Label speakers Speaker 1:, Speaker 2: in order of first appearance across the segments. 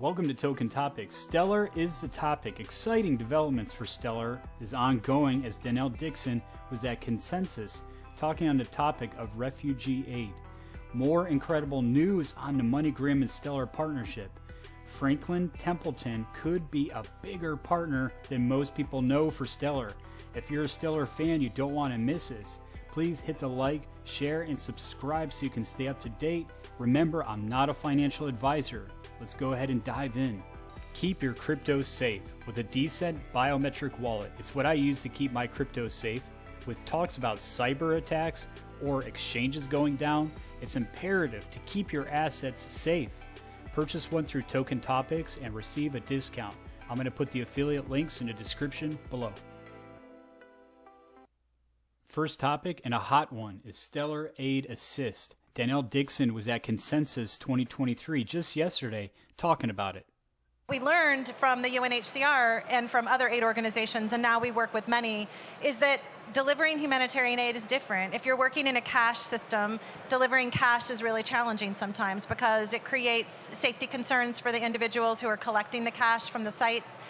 Speaker 1: Welcome to Token Topics. Stellar is the topic. Exciting developments for Stellar is ongoing as Danielle Dixon was at Consensus talking on the topic of refugee aid. More incredible news on the MoneyGram and Stellar partnership. Franklin Templeton could be a bigger partner than most people know for Stellar. If you're a Stellar fan, you don't want to miss this. Please hit the like, share, and subscribe so you can stay up to date. Remember, I'm not a financial advisor. Let's go ahead and dive in. Keep your crypto safe with a DCENT Biometric wallet. It's what I use to keep my crypto safe. With talks about cyber attacks or exchanges going down, it's imperative to keep your assets safe. Purchase one through Token Topics and receive a discount. I'm going to put the affiliate links in the description below. First topic, and a hot one, is Stellar Aid Assist. Danielle Dixon was at Consensus 2023 just yesterday talking about it.
Speaker 2: We learned from the UNHCR and from other aid organizations, and now we work with many, is that delivering humanitarian aid is different. If you're working in a cash system, delivering cash is really challenging sometimes because it creates safety concerns for the individuals who are collecting the cash from the sites.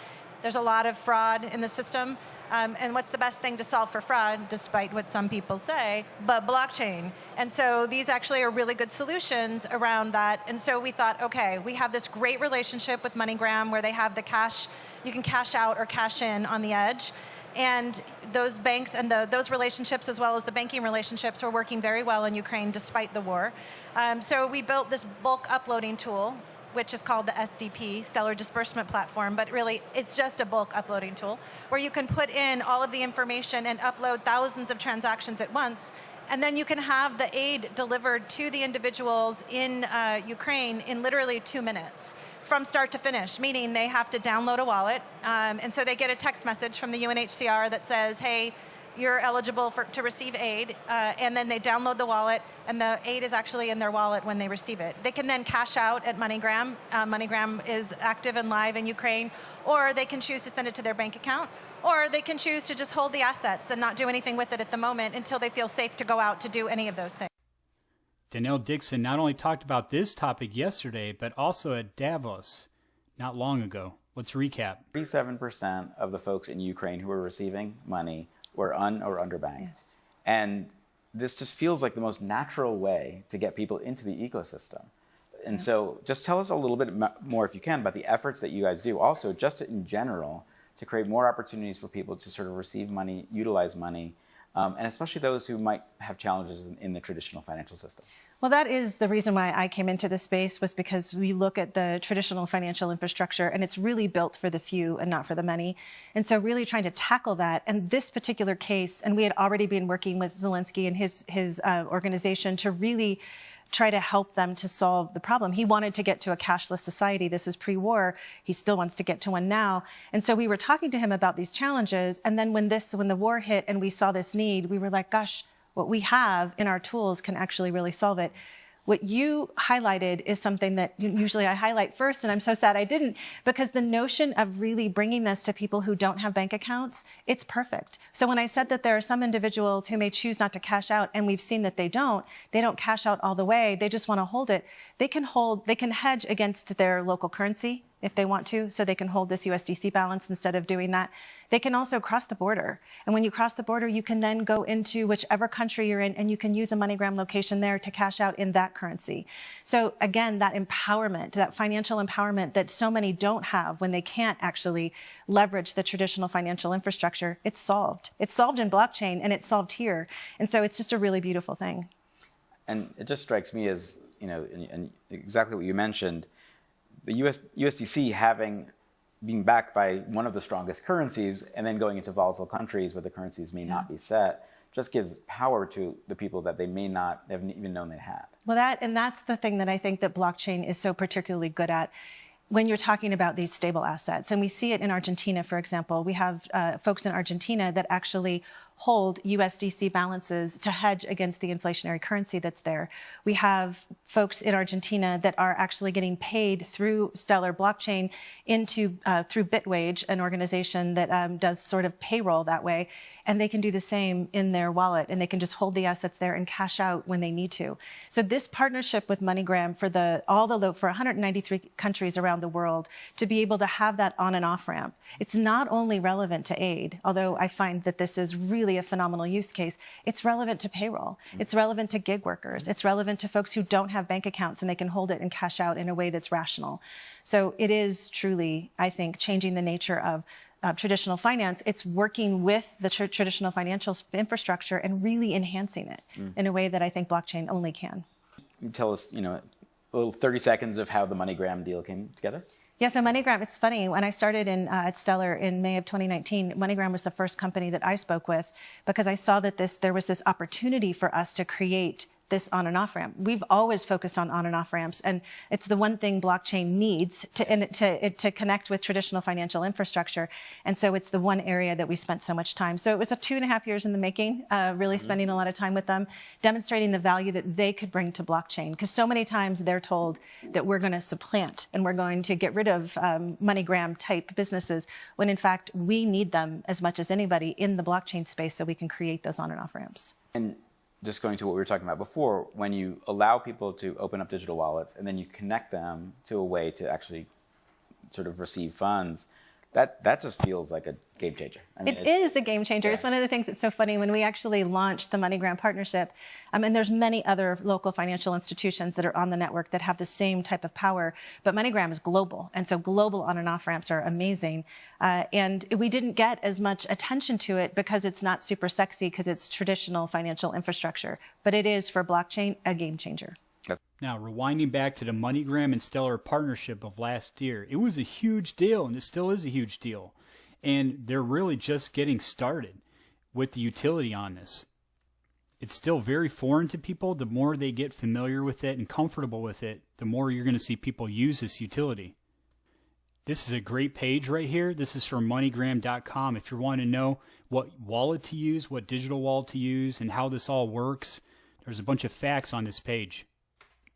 Speaker 2: There's a lot of fraud in the system. And what's the best thing to solve for fraud, despite what some people say, but blockchain. And so these actually are really good solutions around that. And so we thought, okay, we have this great relationship with MoneyGram where they have the cash, you can cash out or cash in on the edge. And those banks and those relationships, as well as the banking relationships, were working very well in Ukraine despite the war. So we built this bulk uploading tool, which is called the SDP, Stellar Disbursement Platform, but really it's just a bulk uploading tool where you can put in all of the information and upload thousands of transactions at once, and then you can have the aid delivered to the individuals in Ukraine in literally 2 minutes from start to finish, meaning they have to download a wallet, and so they get a text message from the UNHCR that says, hey, you're eligible to receive aid, and then they download the wallet, and the aid is actually in their wallet when they receive it. They can then cash out at MoneyGram. MoneyGram is active and live in Ukraine, or they can choose to send it to their bank account, or they can choose to just hold the assets and not do anything with it at the moment until they feel safe to go out to do any of those things.
Speaker 1: Danielle Dixon not only talked about this topic yesterday, but also at Davos not long ago. Let's recap.
Speaker 3: 37% of the folks in Ukraine who are receiving money were or underbanked.
Speaker 2: Yes.
Speaker 3: And this just feels like the most natural way to get people into the ecosystem. And so just tell us a little bit more, if you can, about the efforts that you guys do. Also, just in general, to create more opportunities for people to sort of receive money, utilize money, and especially those who might have challenges in the traditional financial system.
Speaker 2: Well, that is the reason why I came into this space, was because we look at the traditional financial infrastructure and it's really built for the few and not for the many. And so really trying to tackle that. And this particular case, and we had already been working with Zelensky and his organization to really try to help them to solve the problem. He wanted to get to a cashless society. This is pre-war. He still wants to get to one now. And so we were talking to him about these challenges. And then when the war hit and we saw this need, we were like, gosh, what we have in our tools can actually really solve it. What you highlighted is something that usually I highlight first, and I'm so sad I didn't, because the notion of really bringing this to people who don't have bank accounts, it's perfect. So when I said that there are some individuals who may choose not to cash out, and we've seen that they don't cash out all the way, they just want to hold it, they can hedge against their local currency if they want to, so they can hold this USDC balance instead of doing that. They can also cross the border. And when you cross the border, you can then go into whichever country you're in and you can use a MoneyGram location there to cash out in that currency. So again, that empowerment, that financial empowerment that so many don't have when they can't actually leverage the traditional financial infrastructure, it's solved. It's solved in blockchain and it's solved here. And so it's just a really beautiful thing.
Speaker 3: And it just strikes me as, you know, and exactly what you mentioned, the USDC being backed by one of the strongest currencies and then going into volatile countries where the currencies may not be set just gives power to the people that they may not have even known they had.
Speaker 2: Well, that's the thing that I think that blockchain is so particularly good at when you're talking about these stable assets. And we see it in Argentina, for example. We have folks in Argentina that actually hold USDC balances to hedge against the inflationary currency that's there. We have folks in Argentina that are actually getting paid through Stellar blockchain through Bitwage, an organization that does sort of payroll that way. And they can do the same in their wallet, and they can just hold the assets there and cash out when they need to. So this partnership with MoneyGram for 193 countries around the world to be able to have that on and off ramp. It's not only relevant to aid, although I find that this is really a phenomenal use case. It's relevant to payroll. It's relevant to gig workers. It's relevant to folks who don't have bank accounts and they can hold it and cash out in a way that's rational. So it is truly, I think, changing the nature of traditional finance. It's working with the traditional financial infrastructure and really enhancing it in a way that I think blockchain only can.
Speaker 3: Tell us, a little 30 seconds of how the MoneyGram deal came together.
Speaker 2: Yeah, so MoneyGram, it's funny, when I started at Stellar in May of 2019, MoneyGram was the first company that I spoke with because I saw that there was this opportunity for us to create this on and off ramp. We've always focused on and off ramps, and it's the one thing blockchain needs to connect with traditional financial infrastructure. And so it's the one area that we spent so much time. So it was 2.5 years in the making, really spending a lot of time with them, demonstrating the value that they could bring to blockchain. Because so many times they're told that we're going to supplant and we're going to get rid of MoneyGram type businesses, when in fact we need them as much as anybody in the blockchain space so we can create those on and off ramps.
Speaker 3: And just going to what we were talking about before, when you allow people to open up digital wallets and then you connect them to a way to actually sort of receive funds, that just feels like a game changer. I mean,
Speaker 2: it is a game changer.
Speaker 3: Yeah.
Speaker 2: It's one of the things that's so funny when we actually launched the MoneyGram Partnership. And there's many other local financial institutions that are on the network that have the same type of power, but MoneyGram is global. And so global on and off ramps are amazing. And we didn't get as much attention to it because it's not super sexy, because it's traditional financial infrastructure. But it is, for blockchain, a game changer.
Speaker 1: Now, rewinding back to the MoneyGram and Stellar partnership of last year, it was a huge deal, and it still is a huge deal. And they're really just getting started with the utility on this. It's still very foreign to people. The more they get familiar with it and comfortable with it, the more you're going to see people use this utility. This is a great page right here. This is from MoneyGram.com. If you're wanting to know what wallet to use, what digital wallet to use, and how this all works, there's a bunch of facts on this page.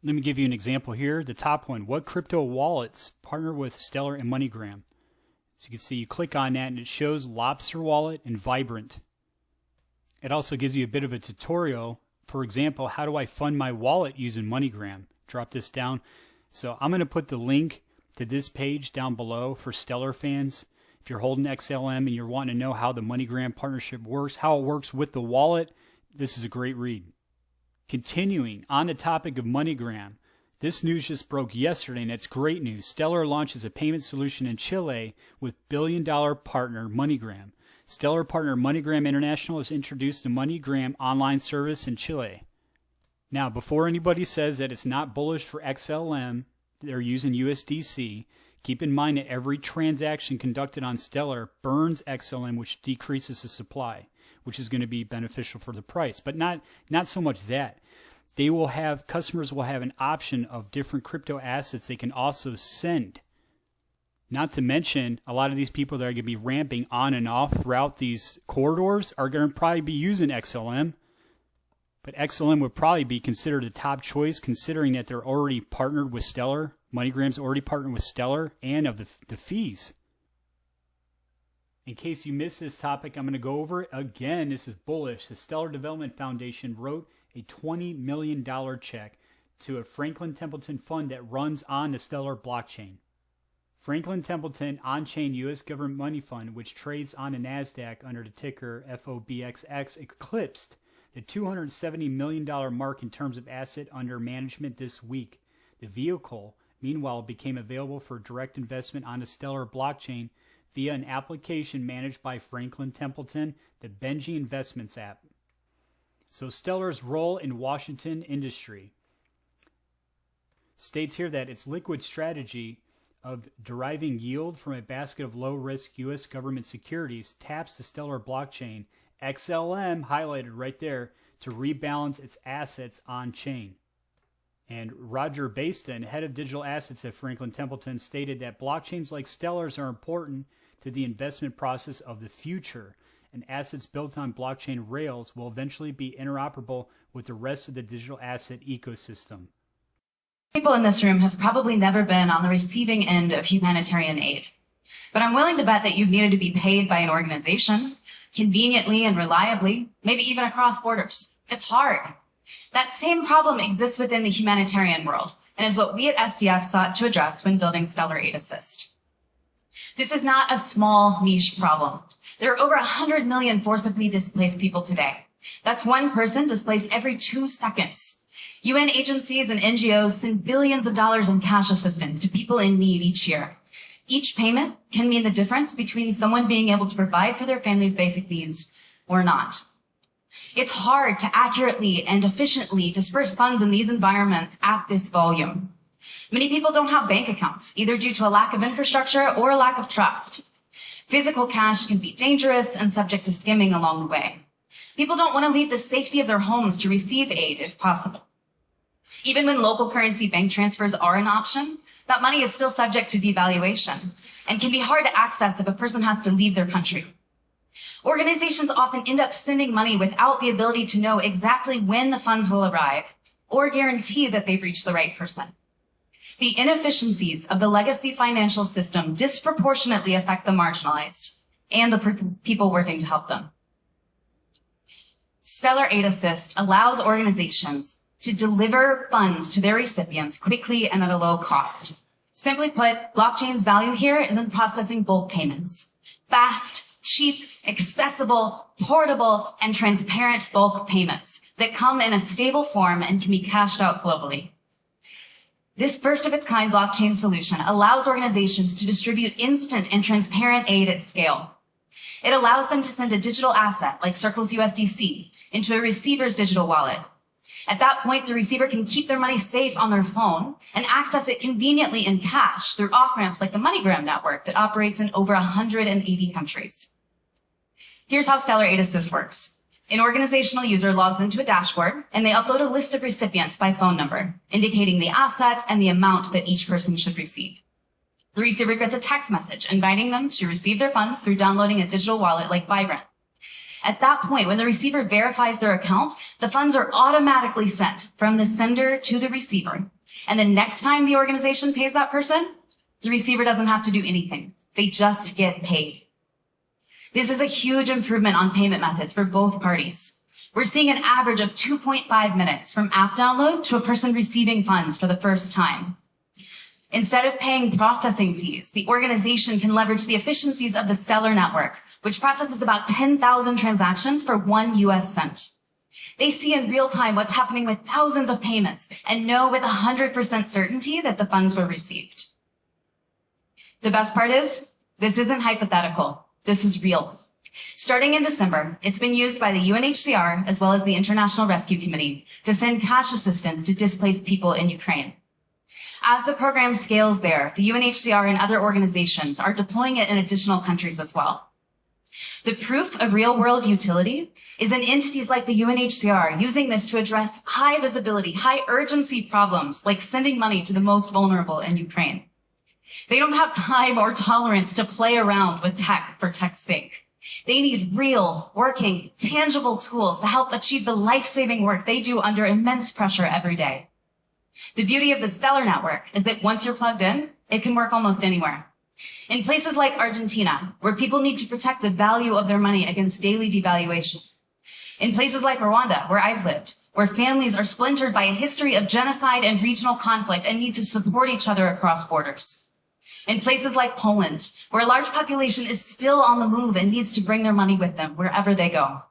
Speaker 1: Let me give you an example here. The top one, what crypto wallets partner with Stellar and MoneyGram? So you can see, you click on that and it shows Lobster Wallet and Vibrant. It also gives you a bit of a tutorial. For example, how do I fund my wallet using MoneyGram? Drop this down. So I'm going to put the link to this page down below for Stellar fans. If you're holding XLM and you're wanting to know how the MoneyGram partnership works, how it works with the wallet, this is a great read. Continuing on the topic of MoneyGram, this news just broke yesterday, and it's great news. Stellar launches a payment solution in Chile with billion-dollar partner MoneyGram. Stellar partner MoneyGram International has introduced the MoneyGram online service in Chile. Now, before anybody says that it's not bullish for XLM, they're using USDC, keep in mind that every transaction conducted on Stellar burns XLM, which decreases the supply, which is going to be beneficial for the price. But not so much that. Customers will have an option of different crypto assets they can also send. Not to mention, a lot of these people that are going to be ramping on and off throughout these corridors are going to probably be using XLM. But XLM would probably be considered a top choice, considering that they're already partnered with Stellar. MoneyGram's already partnered with Stellar, and of the fees. In case you missed this topic, I'm going to go over it again. This is bullish. The Stellar Development Foundation wrote a $20 million check to a Franklin Templeton fund that runs on the Stellar blockchain. Franklin Templeton On-Chain U.S. Government Money Fund, which trades on the NASDAQ under the ticker FOBXX, eclipsed the $270 million mark in terms of asset under management this week. The vehicle, meanwhile, became available for direct investment on the Stellar blockchain via an application managed by Franklin Templeton, the Benji Investments app. So Stellar's role in Washington industry states here that its liquid strategy of deriving yield from a basket of low-risk U.S. government securities taps the Stellar blockchain, XLM highlighted right there, to rebalance its assets on-chain. And Roger Baston, head of digital assets at Franklin Templeton, stated that blockchains like Stellar's are important to the investment process of the future, and assets built on blockchain rails will eventually be interoperable with the rest of the digital asset ecosystem.
Speaker 4: People in this room have probably never been on the receiving end of humanitarian aid. But I'm willing to bet that you've needed to be paid by an organization, conveniently and reliably, maybe even across borders. It's hard. That same problem exists within the humanitarian world, and is what we at SDF sought to address when building Stellar Aid Assist. This is not a small niche problem. There are over 100 million forcibly displaced people today. That's one person displaced every 2 seconds. UN agencies and NGOs send billions of dollars in cash assistance to people in need each year. Each payment can mean the difference between someone being able to provide for their family's basic needs or not. It's hard to accurately and efficiently disperse funds in these environments at this volume. Many people don't have bank accounts, either due to a lack of infrastructure or a lack of trust. Physical cash can be dangerous and subject to skimming along the way. People don't want to leave the safety of their homes to receive aid if possible. Even when local currency bank transfers are an option, that money is still subject to devaluation and can be hard to access if a person has to leave their country. Organizations often end up sending money without the ability to know exactly when the funds will arrive or guarantee that they've reached the right person. The inefficiencies of the legacy financial system disproportionately affect the marginalized and the people working to help them. Stellar Aid Assist allows organizations to deliver funds to their recipients quickly and at a low cost. Simply put, blockchain's value here is in processing bulk payments. Fast, cheap, accessible, portable, and transparent bulk payments that come in a stable form and can be cashed out globally. This first-of-its-kind blockchain solution allows organizations to distribute instant and transparent aid at scale. It allows them to send a digital asset, like Circle's USDC, into a receiver's digital wallet. At that point, the receiver can keep their money safe on their phone and access it conveniently in cash through off-ramps like the MoneyGram network that operates in over 180 countries. Here's how Stellar Aid Assist works. An organizational user logs into a dashboard and they upload a list of recipients by phone number, indicating the asset and the amount that each person should receive. The receiver gets a text message inviting them to receive their funds through downloading a digital wallet like Vibrant. At that point, when the receiver verifies their account, the funds are automatically sent from the sender to the receiver. And the next time the organization pays that person, the receiver doesn't have to do anything. They just get paid. This is a huge improvement on payment methods for both parties. We're seeing an average of 2.5 minutes from app download to a person receiving funds for the first time. Instead of paying processing fees, the organization can leverage the efficiencies of the Stellar network, which processes about 10,000 transactions for 1 US cent. They see in real time what's happening with thousands of payments and know with 100% certainty that the funds were received. The best part is, this isn't hypothetical. This is real. Starting in December, it's been used by the UNHCR as well as the International Rescue Committee to send cash assistance to displaced people in Ukraine. As the program scales there, the UNHCR and other organizations are deploying it in additional countries as well. The proof of real-world utility is in entities like the UNHCR using this to address high visibility, high urgency problems like sending money to the most vulnerable in Ukraine. They don't have time or tolerance to play around with tech for tech's sake. They need real, working, tangible tools to help achieve the life-saving work they do under immense pressure every day. The beauty of the Stellar network is that once you're plugged in, it can work almost anywhere. In places like Argentina, where people need to protect the value of their money against daily devaluation. In places like Rwanda, where I've lived, where families are splintered by a history of genocide and regional conflict and need to support each other across borders. In places like Poland, where a large population is still on the move and needs to bring their money with them wherever they go.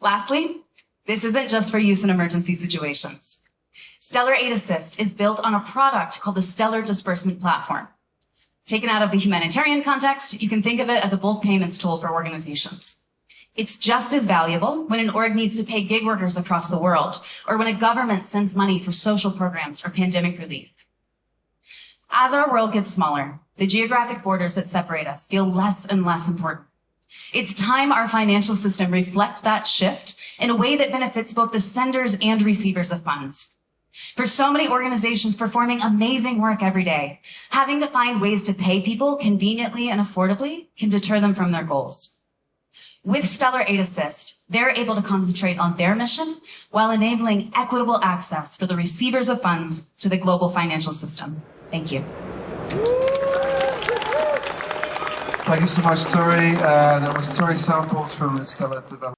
Speaker 4: Lastly, this isn't just for use in emergency situations. Stellar Aid Assist is built on a product called the Stellar Disbursement Platform. Taken out of the humanitarian context, you can think of it as a bulk payments tool for organizations. It's just as valuable when an org needs to pay gig workers across the world, or when a government sends money for social programs or pandemic relief. As our world gets smaller, the geographic borders that separate us feel less and less important. It's time our financial system reflects that shift in a way that benefits both the senders and receivers of funds. For so many organizations performing amazing work every day, having to find ways to pay people conveniently and affordably can deter them from their goals. With Stellar Aid Assist, they're able to concentrate on their mission while enabling equitable access for the receivers of funds to the global financial system. Thank you.
Speaker 5: Thank you so much, Tori. That was Tori Samples from Stellar Development.